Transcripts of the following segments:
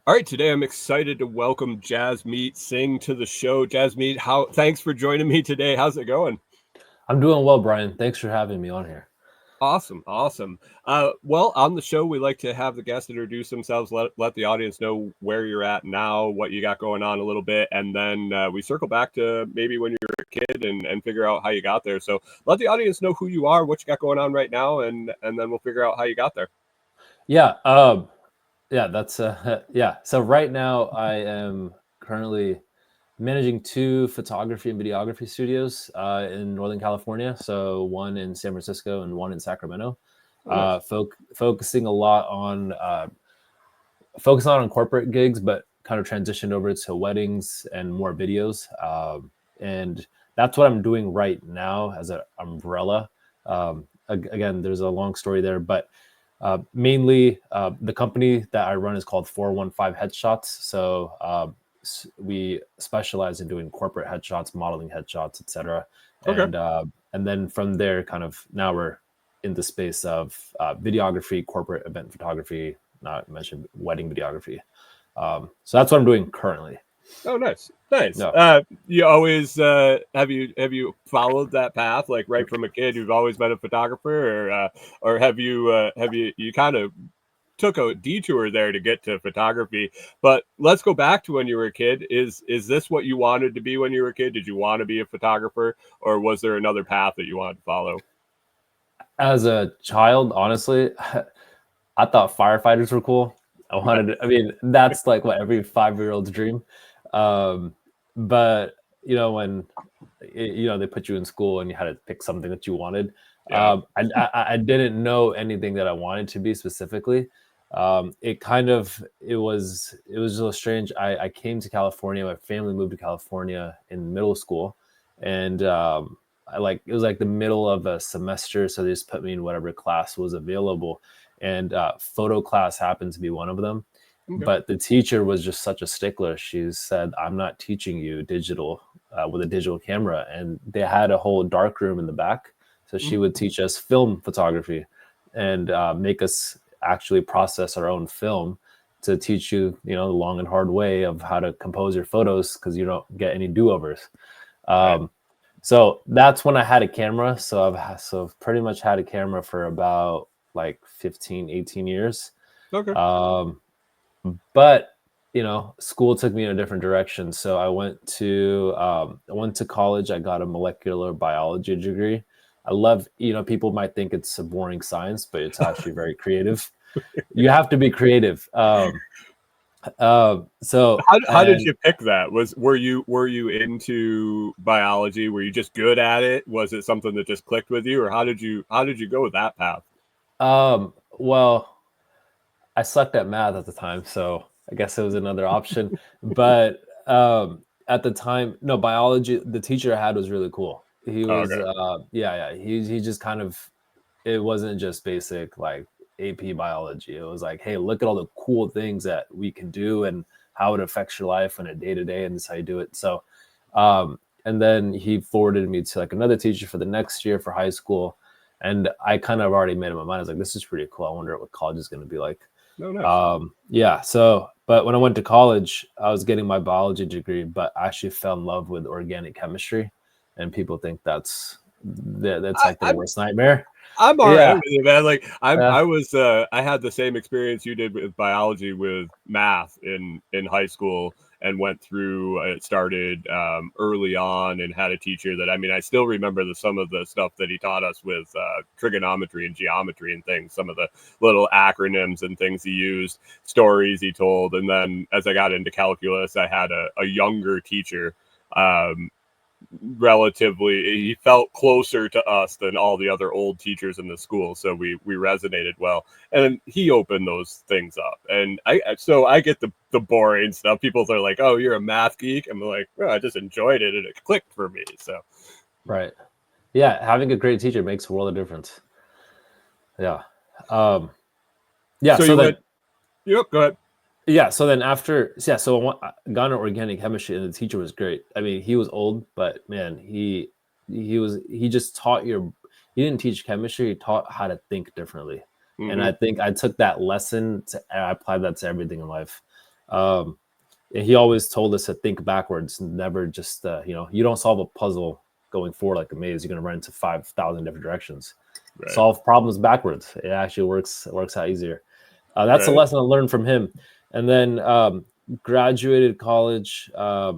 All right, today I'm excited to welcome Jasmeet Singh to the show. Jasmeet, thanks for joining me today. How's it going? I'm doing well, Brian. Thanks for having me on here. Awesome. Well, on the show, we like to have the guests introduce themselves, let the audience know where you're at now, what you got going on a little bit, and then we circle back to maybe when you were a kid and figure out how you got there. So let the audience know who you are, what you got going on right now, and then we'll figure out how you got there. Yeah, that's yeah. So right now I am currently managing two photography and videography studios in Northern California. So one in San Francisco and one in Sacramento. Oh, nice. Focusing a lot on focus on corporate gigs, but kind of transitioned over to weddings and more videos. And that's what I'm doing right now as an umbrella. Again, there's a long story there, but mainly the company that I run is called 415 Headshots. So we specialize in doing corporate headshots, modeling headshots, etc. Okay. And then from there, kind of now we're in the space of videography, corporate event photography, not mentioned wedding videography. So that's what I'm doing currently. Oh, nice. No. You always have you followed that path like right from a kid? You've always been a photographer, or have you kind of took a detour there to get to photography? But let's go back to when you were a kid. Is this what you wanted to be when you were a kid? Did you want to be a photographer, or was there another path that you wanted to follow? As a child, honestly, I thought firefighters were cool. I mean, that's like what every 5-year-old's dream. Um, but when they put you in school and you had to pick something that you wanted, Yeah. I didn't know anything that I wanted to be specifically. It was a little strange. I came to California. My family moved to California in middle school, and it was like the middle of a semester, so they just put me in whatever class was available, and photo class happened to be one of them. Okay. But the teacher was just such a stickler. She said, "I'm not teaching you digital with a digital camera," and they had a whole dark room in the back, so she Mhm. would teach us film photography and make us actually process our own film to teach you, the long and hard way of how to compose your photos because you don't get any do-overs. Right. So that's when I had a camera. So I've pretty much had a camera for about like 15, 18 years. Okay. Um, but school took me in a different direction. So I went to college. I got a molecular biology degree. I love, people might think it's a boring science, but it's actually very creative. You have to be creative. So How did and you pick that? Were you into biology? Were you just good at it? Was it something that just clicked with you, or how did you go with that path? well, I sucked at math at the time, so I guess it was another option. But at the time, no, biology. The teacher I had was really cool. He Oh, was, okay. yeah. He just kind of. It wasn't just basic like AP biology. It was like, hey, look at all the cool things that we can do and how it affects your life on a day to day, and this is how you do it. So, and then he forwarded me to like another teacher for the next year for high school, and I kind of already made up my mind. I was like, this is pretty cool. I wonder what college is going to be like. No, nice. Yeah. So, but when I went to college, I was getting my biology degree, but I actually fell in love with organic chemistry, and people think that's I, like their I'm worst nightmare. I'm all right Yeah. with it, man. Like Uh, I had the same experience you did with biology with math in high school, and went through. It started early on, and had a teacher that, I mean, I still remember some of the stuff that he taught us with trigonometry and geometry and things. Some of the little acronyms and things he used, stories he told, and then as I got into calculus, I had a younger teacher. Um, Relatively, he felt closer to us than all the other old teachers in the school, so we resonated well, and he opened those things up. And I get the boring stuff. People are like, oh, you're a math geek. I'm like, well, I just enjoyed it and it clicked for me. So right. Yeah, having a great teacher makes a world of difference. Yeah. Um, yeah. so So you then, went. Yep, go ahead. So I got into organic chemistry, and the teacher was great. I mean, he was old, but man, he just taught your. He didn't teach chemistry. He taught how to think differently, and Mm-hmm. I think I took that lesson I applied that to everything in life. And he always told us to think backwards, never just you don't solve a puzzle going forward like a maze. You're going to run into 5,000 different directions. Right. Solve problems backwards. It actually works out easier. That's a lesson I learned from him. And then graduated college. I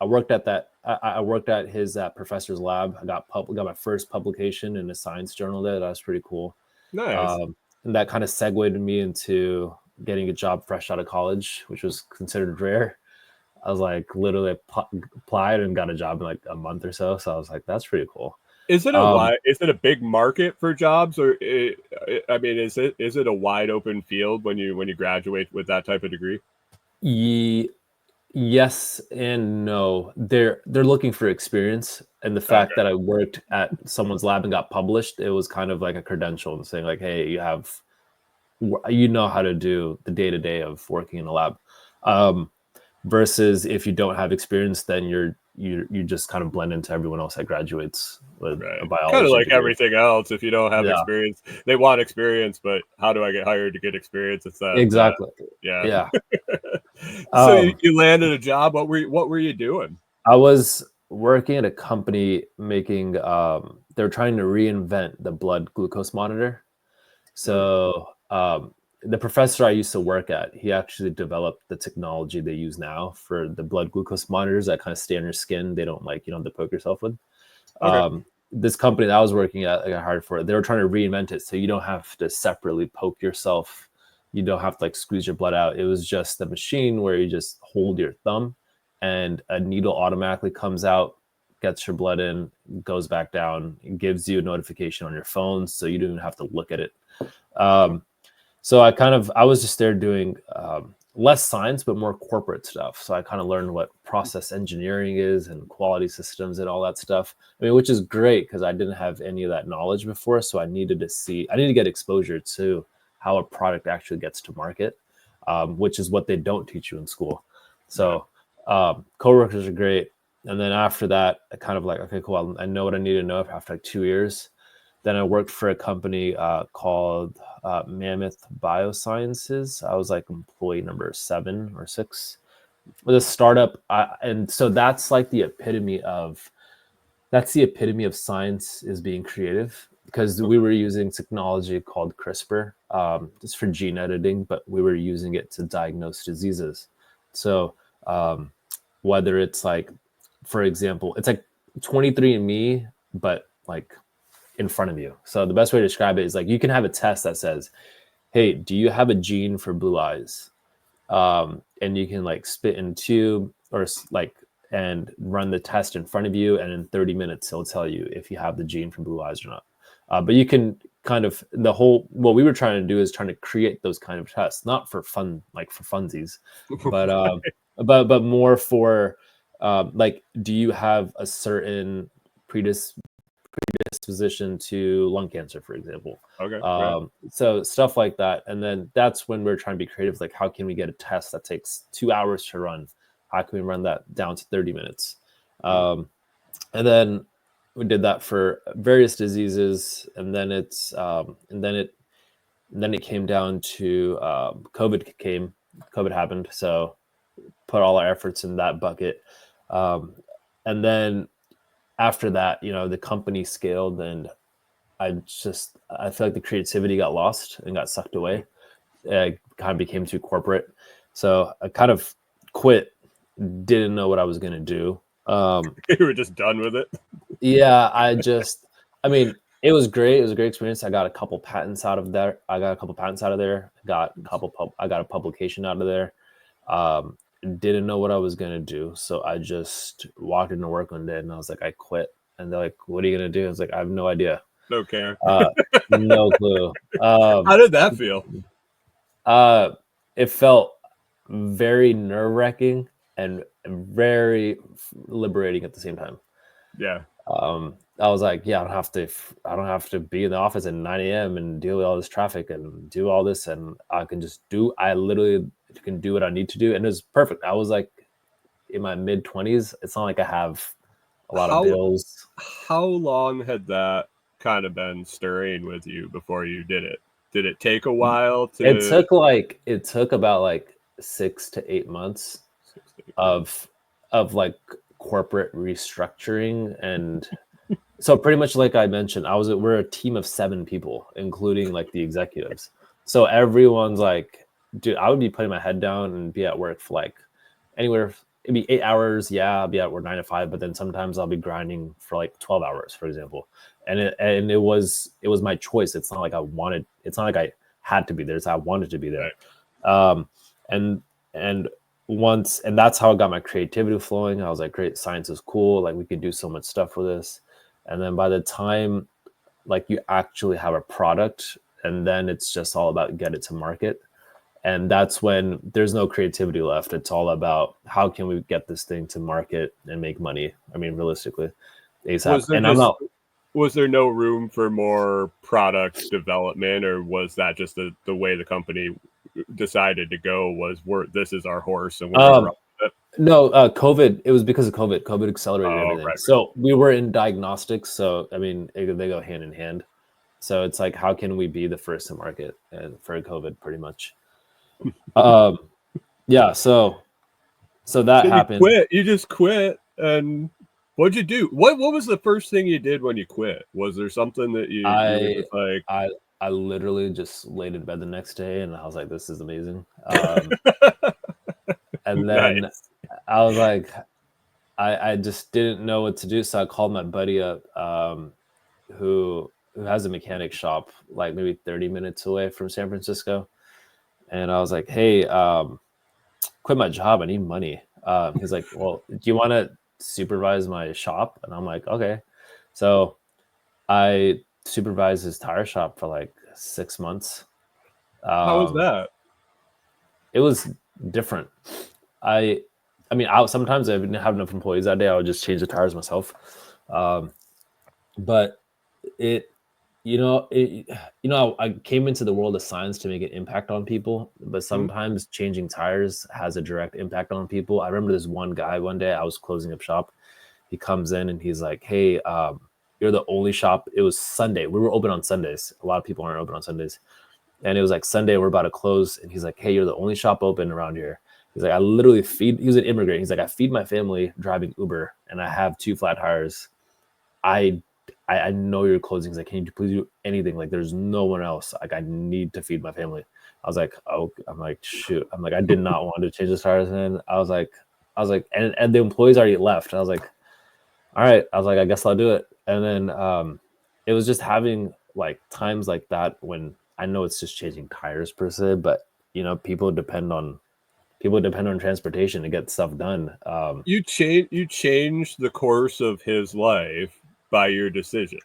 worked at that. I worked at his professor's lab. I got my first publication in a science journal there. That was pretty cool. Nice. And that kind of segued me into getting a job fresh out of college, which was considered rare. I was like literally applied and got a job in like a month or so. So I was like, that's pretty cool. Is it a big market for jobs, or I mean, is it a wide open field when you graduate with that type of degree? Yes and no. They're looking for experience, and the fact that I worked at someone's lab and got published, it was kind of like a credential and saying like, hey, you know how to do the day-to-day of working in a lab. Versus if you don't have experience, then you just kind of blend into everyone else that graduates with a biology. Kind of like degree. everything else. If you don't have experience, they want experience, but how do I get hired to get experience? It's that exactly. Yeah. So you landed a job. What were you doing? I was working at a company making. They're trying to reinvent the blood glucose monitor. So the professor I used to work at, he actually developed the technology they use now for the blood glucose monitors that kind of stay on your skin. They don't you don't have to poke yourself with. This company that I was working at, I got hired for it. They were trying to reinvent it, so you don't have to separately poke yourself. You don't have to squeeze your blood out. It was just a machine where you just hold your thumb and a needle automatically comes out, gets your blood in, goes back down, and gives you a notification on your phone, so you don't even have to look at it. So I was just there doing less science, but more corporate stuff. So I kind of learned what process engineering is and quality systems and all that stuff. I mean, which is great because I didn't have any of that knowledge before. So I needed to get exposure to how a product actually gets to market, which is what they don't teach you in school. So coworkers are great. And then after that, I kind of okay, cool. I know what I need to know after 2 years. Then I worked for a company called Mammoth Biosciences. I was employee number 7 or 6 with a startup. And so that's the epitome of science is being creative, because we were using technology called CRISPR. It's for gene editing, but we were using it to diagnose diseases. So whether it's for example, it's 23andMe, but in front of you. So the best way to describe it is you can have a test that says, hey, do you have a gene for blue eyes? And you can spit in a tube or and run the test in front of you, and in 30 minutes it'll tell you if you have the gene for blue eyes or not. But you can what we were trying to do is trying to create those kind of tests, not for fun, for funsies, but but more for do you have a certain predisposition to lung cancer, for example. So stuff like that. And then that's when we're trying to be creative. How can we get a test that takes 2 hours to run? How can we run that down to 30 minutes? And then we did that for various diseases. And then it came down to COVID happened. So put all our efforts in that bucket. And then after that, the company scaled, and I feel like the creativity got lost and got sucked away. It kind of became too corporate. So I kind of quit, didn't know what I was going to do. You were just done with it? Yeah, I mean, it was great. It was a great experience. I got a couple patents out of there. I got a publication out of there. Didn't know what I was gonna do, so I just walked into work one day and I was like, I quit. And they're like, what are you gonna do? I was like, I have no idea. No care. No clue. How did that feel? It felt very nerve-wracking and very liberating at the same time. Yeah. I was like, yeah, I don't have to be in the office at 9 a.m. and deal with all this traffic and do all this, and I literally can do what I need to do, and it was perfect. I was in my mid-20s. It's not like I have a lot of bills. How long had that kind of been stirring with you before you did it? Did it take a while to? It took about 6 to 8 months of like corporate restructuring. And so pretty much like I mentioned, we're a team of 7 people, including like the executives. So everyone's like, dude, I would be putting my head down and be at work for like anywhere, it'd be 8 hours. Yeah, I'll be at work 9 to 5, but then sometimes I'll be grinding for like 12 hours, for example. And it was my choice. It's not like I had to be there. It's I wanted to be there. Right. And that's how I got my creativity flowing. I was like, great, science is cool. Like we could do so much stuff with this. And then by the time like you actually have a product, and then it's just all about get it to market. And that's when there's no creativity left. It's all about how can we get this thing to market and make money. I mean, realistically, ASAP. Was there no room for more product development, or was that just the way the company decided to go? This is our horse and we're going to run with it? No, COVID. It was because of COVID. COVID accelerated everything. Right. So we were in diagnostics. So I mean, they go hand in hand. So it's like, how can we be the first to market and for COVID, pretty much? Yeah. So that happened. You just quit, and what'd you do? What was the first thing you did when you quit? Was there something that you were just like? I literally just laid in bed the next day, and I was like, "This is amazing." And then nice. I was like, I just didn't know what to do, so I called my buddy up, who has a mechanic shop like maybe 30 minutes away from San Francisco, and I was like, "Hey, quit my job. I need money." He's like, "Well, do you want to supervise my shop?" And I'm like, "Okay." So I supervised his tire shop for like 6 months. How was that? It was different. I mean, sometimes I didn't have enough employees that day. I would just change the tires myself. But I came into the world of science to make an impact on people, but sometimes changing tires has a direct impact on people. I remember this one guy one day, I was closing up shop. He comes in and he's like, "Hey, you're the only shop." It was Sunday. We were open on Sundays. A lot of people aren't open on Sundays. And it was like Sunday, we're about to close. And he's like, "Hey, you're the only shop open around here." He's like, "I literally he was an immigrant. He's like, "I feed my family driving Uber and I have 2 flat tires. I know you're closing." He's like, "Can you please do anything? Like, there's no one else. Like, I need to feed my family." I was like, "Oh," I'm like, "Shoot." I'm like, I did not want to change the tires. And I was like, and the employees already left. I was like, all right. I was like, I guess I'll do it. And then it was just having like times like that when I know it's just changing tires per se, but people depend on transportation to get stuff done. You changed the course of his life by your decision.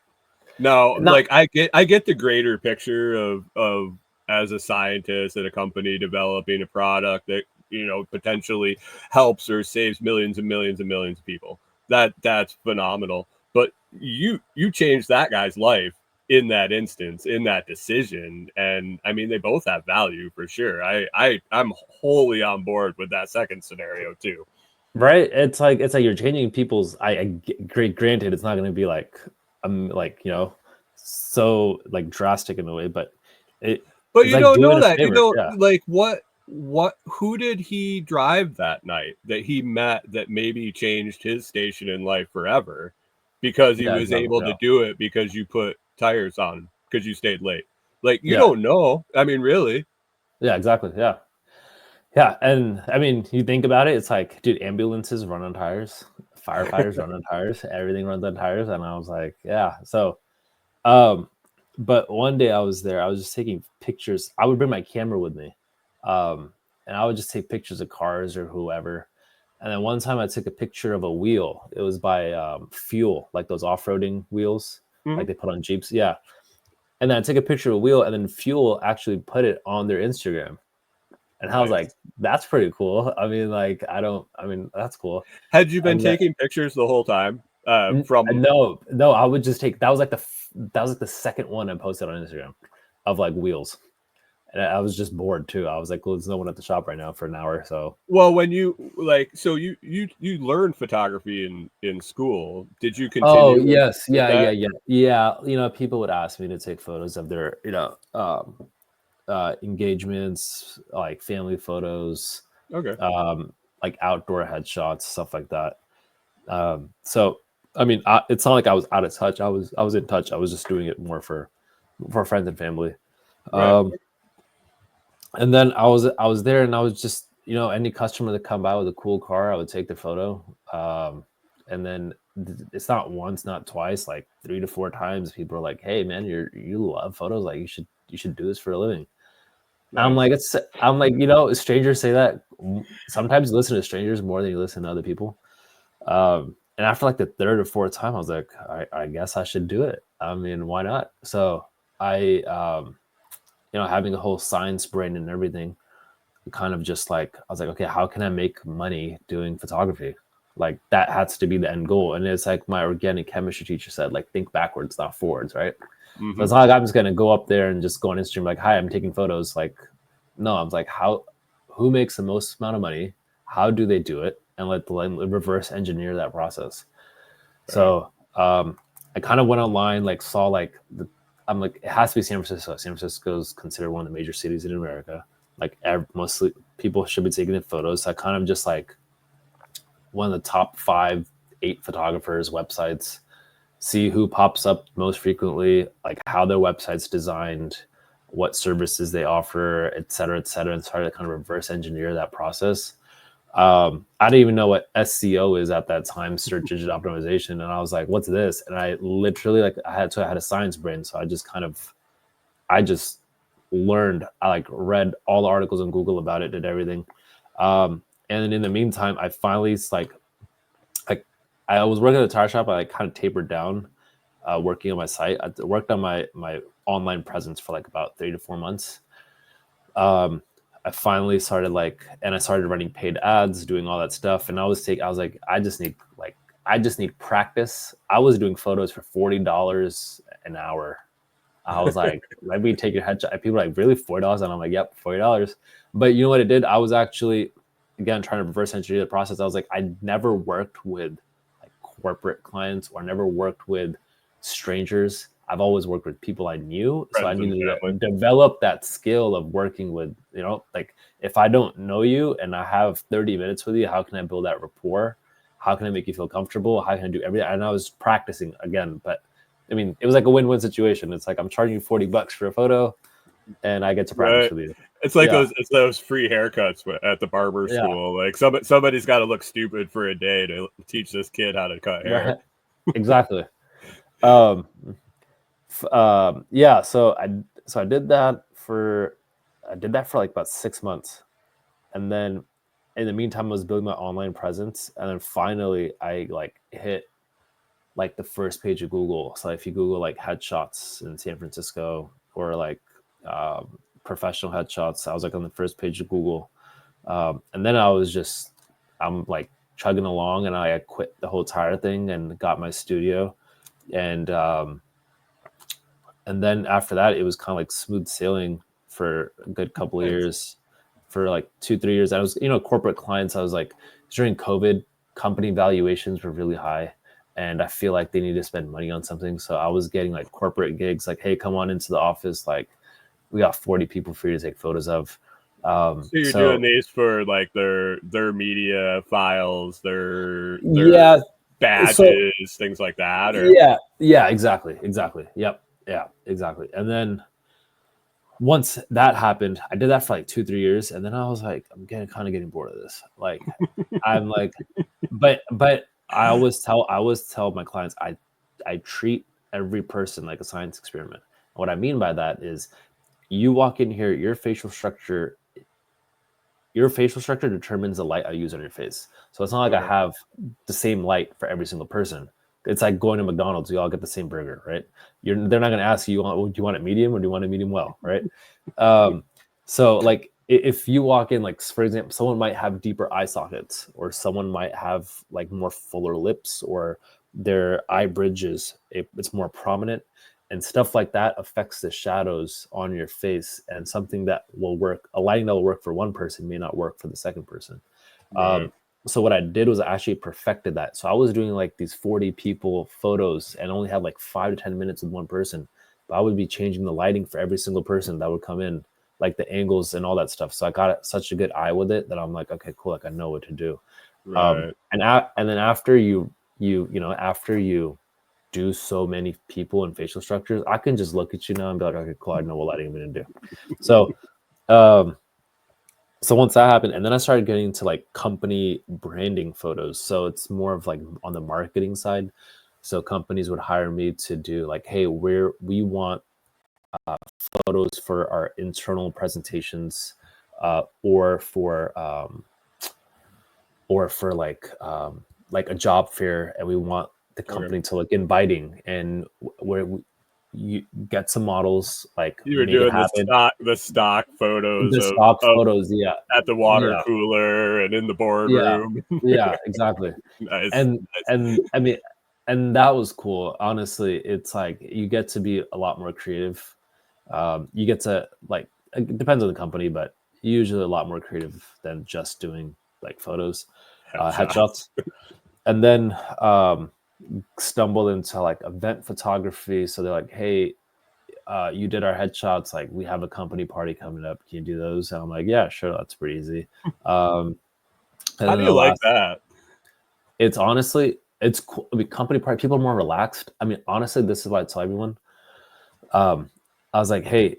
Now, like I get the greater picture of as a scientist at a company developing a product that potentially helps or saves millions and millions and millions of people. That's phenomenal. But you changed that guy's life in that instance, in that decision, and I mean they both have value for sure. I'm wholly on board with that second scenario too. Right? It's like you're changing people's. Granted, it's not going to be like so like drastic in a way, but you like don't know that yeah. Like who did he drive that night that he met that maybe changed his station in life forever because he was able to do it because you put tires on because you stayed late. Like you don't know. I mean, really. Yeah, exactly. Yeah, and I mean, you think about it, it's like, dude, ambulances run on tires, firefighters run on tires, everything runs on tires, and I was like, yeah. So, but one day I was there, I was just taking pictures. I would bring my camera with me, and I would just take pictures of cars or whoever. And then one time I took a picture of a wheel. It was by Fuel, like those off-roading wheels, like they put on Jeeps. Yeah. And then I took a picture of a wheel, and then Fuel actually put it on their Instagram. And I was like, that's pretty cool. I mean, that's cool. Had you been taking pictures the whole time? No, I would just take, that was like the second one I posted on Instagram of like wheels. And I was just bored too. I was like, well, there's no one at the shop right now for an hour. So, well, when you you learned photography in school, did you continue? Oh, yes. Yeah. People would ask me to take photos of their, engagements, like family photos, Okay. like outdoor headshots, stuff like that. So I mean, it's not like I was out of touch. I was in touch. I was just doing it more for friends and family. Right. And then I was there, and I was just, any customer that come by with a cool car, I would take the photo. And then it's not once, not twice, like 3 to 4 times. People are like, "Hey, man, you love photos. Like you should do this for a living." Nice. I'm like, strangers say that. Sometimes you listen to strangers more than you listen to other people. And after like the third or fourth time, I was like, I guess I should do it. I mean, why not? So I, having a whole science brain and everything, kind of just like, I was like, okay, how can I make money doing photography? Like that has to be the end goal. And it's like my organic chemistry teacher said, like, think backwards, not forwards, right? So it's not like I'm just gonna go up there and just go on Instagram like, "Hi, I'm taking photos." Like, no, I was like, who makes the most amount of money? How do they do it? And let reverse engineer that process. Right. So I kind of went online, like saw like I'm like, it has to be San Francisco. San Francisco is considered one of the major cities in America. Like mostly people should be taking the photos. So I kind of just like one of the top 5, 8 photographers websites, see who pops up most frequently, like how their website's designed, what services they offer, et cetera, and try to kind of reverse engineer that process. I didn't even know what SEO is at that time, search engine optimization, and I was like, "What's this?" And I literally I had a science brain, so I just learned. I like read all the articles on Google about it, did everything, and then in the meantime, I finally I was working at a tire shop. I like kind of tapered down, working on my site. I worked on my online presence for like about 3 to 4 months. I finally started and I started running paid ads, doing all that stuff. And I was like, I just need practice. I was doing photos for $40 an hour. I was like, let me take your headshot. And people are like, really, $40? And I'm like, yep, $40. But you know what it did? I was actually, again, trying to reverse engineer the process. I was like, I never worked with like corporate clients or never worked with strangers. I've always worked with people I knew. So I Friends and needed to family. develop that skill of working with, like if I don't know you and I have 30 minutes with you, how can I build that rapport? How can I make you feel comfortable? How can I do everything? And I was practicing again, but I mean, it was like a win-win situation. It's like I'm charging you $40 for a photo, and I get to practice Right. with you. It's like Yeah, those free haircuts at the barber yeah, school. Like somebody's got to look stupid for a day to teach this kid how to cut hair. right. Exactly. Um, yeah. So I did that for like about 6 months, and then in the meantime, I was building my online presence, and then finally, I like hit like the first page of Google. So if you Google like headshots in San Francisco or like professional headshots, I was like on the first page of Google. And then I'm like chugging along, and I quit the whole tire thing and got my studio. And then after that, it was kind of like smooth sailing for a good couple of Nice. years, for like 2, 3 years. I was, corporate clients. I was like, during COVID, company valuations were really high, and I feel like they need to spend money on something. So I was getting like corporate gigs, like, "Hey, come on into the office. Like, we got 40 people for you to take photos of." So you're doing So these for like their media files, their yeah, so badges, things like that, or yeah, exactly. Yep, yeah, exactly. And then once that happened, I did that for like 2, 3 years, and then I was like, I'm kind of getting bored of this. Like, I'm like, but I always tell my clients, I treat every person like a science experiment. What I mean by that is, you walk in here, your facial structure determines the light I use on your face. So it's not like I okay. have the same light for every single person. It's like going to McDonald's. You all get the same burger, right? They're not going to ask you, do you want it medium or do you want it medium well, right? So like if you walk in, like for example, someone might have deeper eye sockets, or someone might have like more fuller lips, or their eye bridges, it's more prominent, and stuff like that affects the shadows on your face, and something that will work, a lighting that will work for one person may not work for the second person. Right. So what I did was I actually perfected that. So I was doing like these 40 people photos and only had like 5 to 10 minutes with one person, but I would be changing the lighting for every single person that would come in. like the angles and all that stuff. So I got such a good eye with it that I'm like, okay, cool. Like I know what to do. Right. And then after you know, after you do so many people and facial structures, I can just look at you now and be like, okay, cool. I know what lighting I'm going to do. So, so once that happened, and then I started getting into like company branding photos. So it's more of like on the marketing side. So companies would hire me to do like, hey, we want photos for our internal presentations, or for like a job fair, and we want the company to look inviting, and where you get some models, like You were make it doing happen. the stock photos The stock of photos, yeah, at the water yeah, cooler and in the yeah, boardroom. yeah, exactly. Nice, And nice. and I mean, and that was cool. Honestly, it's like you get to be a lot more creative. You get to like, it depends on the company, but usually a lot more creative than just doing like photos, Headshots. headshots. And then stumbled into like event photography. So they're like, hey, you did our headshots. Like, we have a company party coming up. Can you do those? And I'm like, yeah, sure. That's pretty easy. And How then do the you like last, that? it's honestly, it's cool. I mean, company party, people are more relaxed. I mean, honestly, this is what I tell everyone. I was like, hey,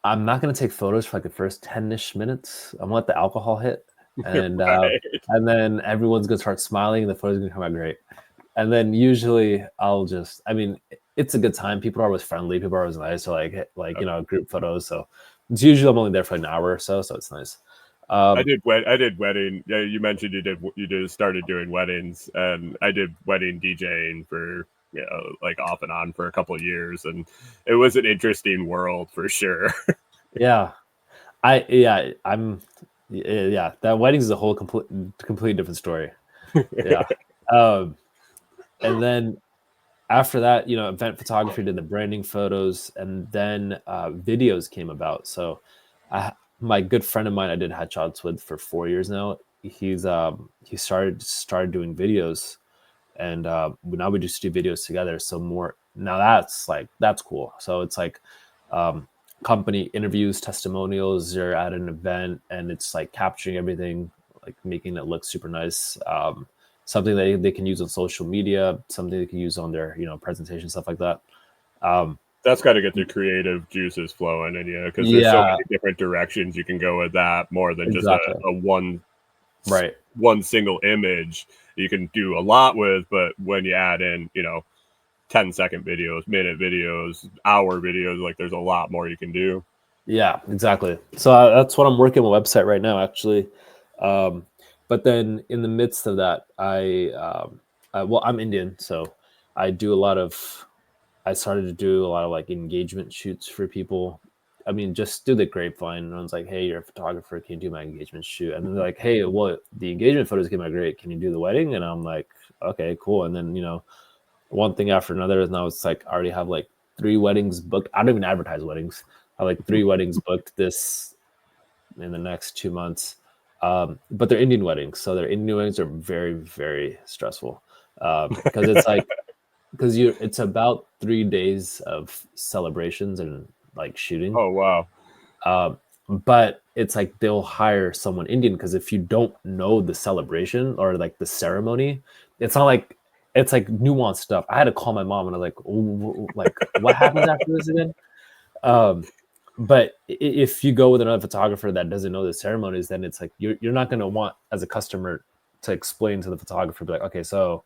I'm not going to take photos for like the first 10-ish minutes. I'm gonna let the alcohol hit. And Right. and then everyone's gonna start smiling and the photos are gonna come out great. And then usually I'll just, I mean, it's a good time. People are always friendly. People are always nice. So like, you know, group photos. So it's usually I'm only there for an hour or so. So it's nice. I Um, did wedding. Yeah, you mentioned you did started doing weddings, and I did wedding DJing for, you know, like off and on for a couple of years, and it was an interesting world for sure. yeah, yeah, that wedding is a whole complete different story. Yeah. Um, and then after that, you know, event photography, did the branding photos, and then videos came about. So my good friend of mine I did headshots with for 4 years now. He started doing videos, and now we just do videos together. So more now, that's cool. So it's like company interviews, testimonials. You're at an event, and it's like capturing everything, like making it look super nice. Something that they can use on social media, something they can use on their, you know, presentation, stuff like that. Um, That's got to get the creative juices flowing in you, because there's so yeah, many different directions you can go with that, more than just exactly. a Right. one single image you can do a lot with. But when you add in, you know, 10-second videos, minute videos, hour videos, like there's a lot more you can do. Yeah, exactly. So that's what I'm working on a website right now, actually. Um, but then in the midst of that, well, I'm Indian, so I do a lot of I started to do a lot of like engagement shoots for people. I mean, just do the grapevine. And I was like, hey, you're a photographer. Can you do my engagement shoot? And then they're like, hey, well, the engagement photos came out great. Can you do the wedding? And I'm like, okay, cool. And then, you know, one thing after another. And now it's like, I already have like 3 weddings booked. I don't even advertise weddings. I have like 3 weddings booked this in the next 2 months. But they're Indian weddings. So their Indian weddings are very, very stressful. Because it's like, because it's about 3 days of celebrations and like shooting. Oh wow. But it's like they'll hire someone Indian, because if you don't know the celebration or like the ceremony, it's not like, it's like nuanced stuff. I had to call my mom and I was like, like, what happens after this again? um but if you go with another photographer that doesn't know the ceremonies, then it's like you're not going to want, as a customer, to explain to the photographer, be like, okay, so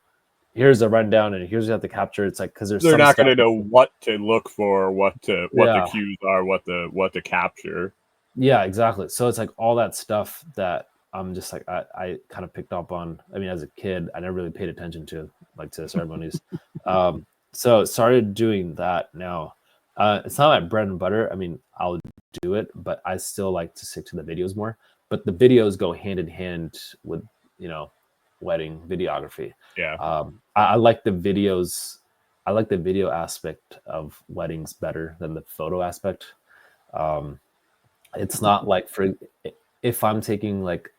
here's a rundown and here's what you have to capture. It's like, because there's They're some not going stuff. to know what to look for, what the Yeah, cues are, what to capture. yeah, exactly. So it's like all that stuff that I'm just like, I kind of picked up on. I mean, as a kid, I never really paid attention to like to the ceremonies. So started doing that now. It's not my bread and butter. I mean, I'll do it, but I still like to stick to the videos more. But the videos go hand in hand with, you know, wedding videography. Yeah. I like the videos. I like the video aspect of weddings better than the photo aspect. Um, it's not like, for if I'm taking like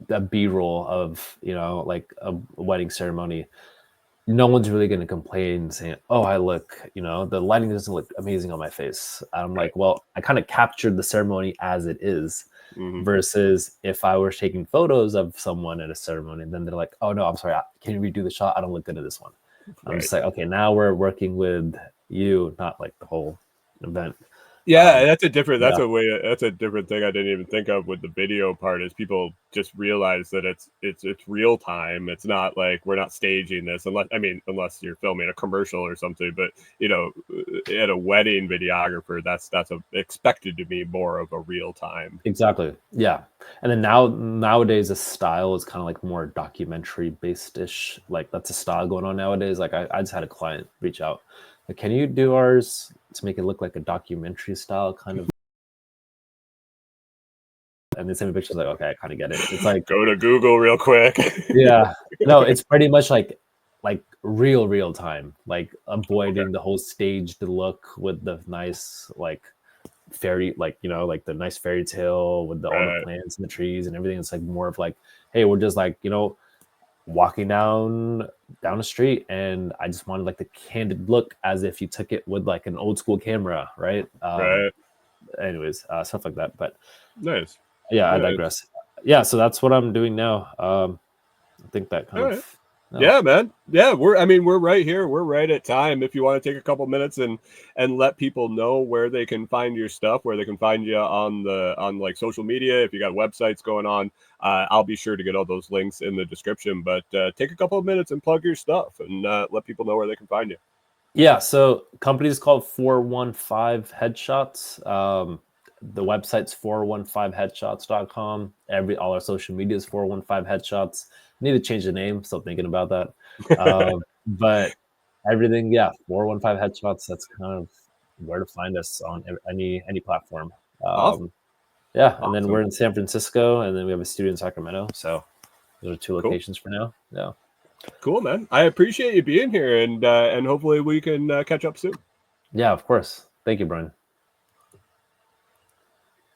the B-roll of, you know, like a wedding ceremony, no one's really going to complain saying, oh, the lighting doesn't look amazing on my face. I'm Right. like, well, I kind of captured the ceremony as it is, Mm-hmm. versus if I were taking photos of someone at a ceremony, then they're like, oh no, I'm sorry, can you redo the shot? I don't look good at this one. I'm Right. just like, okay, now we're working with you, not like the whole event. Yeah, Yeah, that's a different thing I didn't even think of with the video part is people just realize that it's real time. It's not like we're not staging this unless you're filming a commercial or something, but at a wedding videographer, that's expected to be more of a real time. exactly. Yeah. And then nowadays the style is kind of like more documentary based ish. Like that's a style going on nowadays. Like I just had a client reach out. Like, can you do ours to make it look like a documentary style kind of? And they sent me pictures like, okay, I kind of get it. It's like, Go to Google real quick. yeah, no, it's pretty much like real time, like avoiding the whole staged look with the nice like fairy, like like the nice fairy tale with all the Right. plants and the trees and everything. It's like more of like, hey, we're just like walking down the street, and I just wanted like the candid look as if you took it with like an old school camera, right? Right. Anyways, stuff like that. But Nice. yeah, I Nice. digress. Yeah, so that's what I'm doing now. I think that kind All of right. no. Yeah, man. Yeah, we're right here. We're right at time. If you want to take a couple minutes and let people know where they can find your stuff, where they can find you on like social media, if you got websites going on, I'll be sure to get all those links in the description. But take a couple of minutes and plug your stuff and let people know where they can find you. Yeah, so company is called 415 Headshots. The website's 415headshots.com. All our social media is 415 Headshots. Need to change the name, still thinking about that. But everything, yeah, 415 Headshots. That's kind of where to find us on any platform. Awesome. Yeah, and then we're Awesome. in San Francisco, and then we have a studio in Sacramento. So those are two Cool. locations for now. Yeah. Cool, man. I appreciate you being here and hopefully we can catch up soon. Yeah, of course. Thank you, Brian.